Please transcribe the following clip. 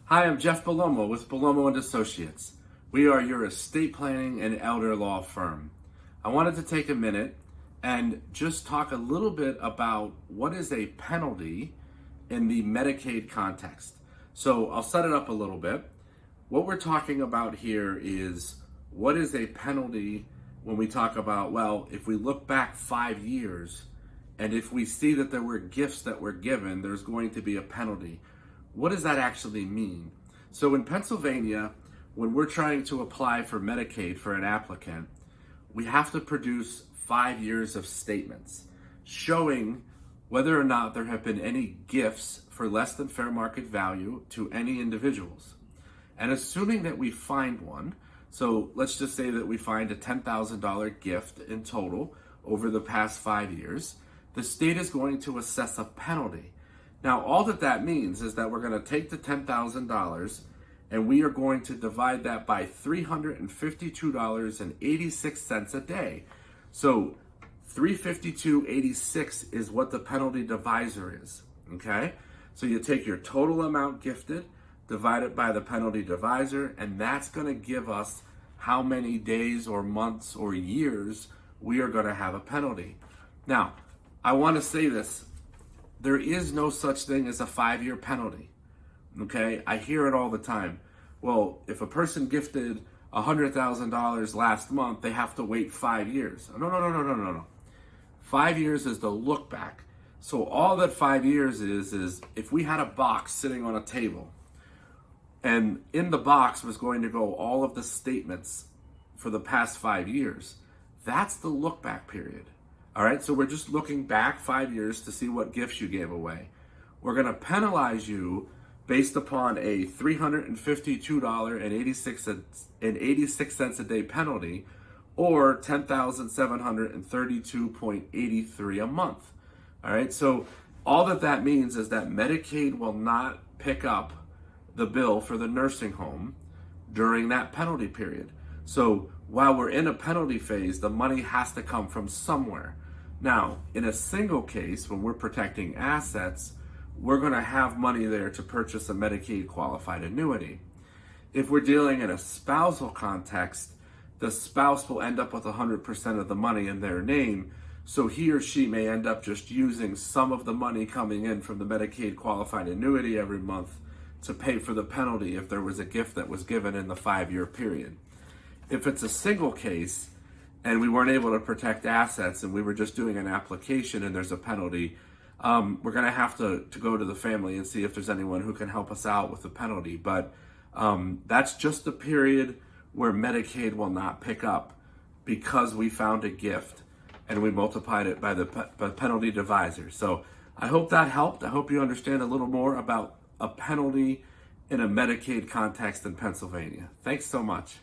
Hi, I'm Jeff Bellomo with Bellomo and Associates. We are your estate planning and elder law firm. I wanted to take a minute and just talk a little bit about what is a penalty in the Medicaid context. So I'll set it up a little bit. What we're talking about here is what is a penalty when we talk about, well, if we look back 5 years and if we see that there were gifts that were given, there's going to be a penalty. What does that actually mean? So in Pennsylvania, when we're trying to apply for Medicaid for an applicant, we have to produce 5 years of statements showing whether or not there have been any gifts for less than fair market value to any individuals. And assuming that we find one, so let's just say that we find a $10,000 gift in total over the past 5 years, the state is going to assess a penalty. Now, all that means is that we're going to take the $10,000 and we are going to divide that by $352.86 a day. So $352.86 is what the penalty divisor is, okay? So you take your total amount gifted, divide it by the penalty divisor, and that's going to give us how many days or months or years we are going to have a penalty. Now, I want to say this. There is no such thing as a 5-year penalty, okay? I hear it all the time. Well, if a person gifted $100,000 last month, they have to wait 5 years. No. 5 years is the look back. So all that 5 years is if we had a box sitting on a table, and in the box was going to go all of the statements for the past 5 years, that's the look back period. All right, so we're just looking back 5 years to see what gifts you gave away. We're going to penalize you based upon a $352.86 a day penalty, or $10,732.83 a month. All right, so all that means is that Medicaid will not pick up the bill for the nursing home during that penalty period. So while we're in a penalty phase, the money has to come from somewhere. Now, in a single case, when we're protecting assets, we're going to have money there to purchase a Medicaid qualified annuity. If we're dealing in a spousal context, the spouse will end up with 100% of the money in their name, so he or she may end up just using some of the money coming in from the Medicaid qualified annuity every month to pay for the penalty if there was a gift that was given in the 5-year period. If it's a single case and we weren't able to protect assets and we were just doing an application and there's a penalty, we're going to have to go to the family and see if there's anyone who can help us out with the penalty. But that's just the period where Medicaid will not pick up because we found a gift and we multiplied it by the penalty divisor. So I hope that helped. I hope you understand a little more about a penalty in a Medicaid context in Pennsylvania. Thanks so much.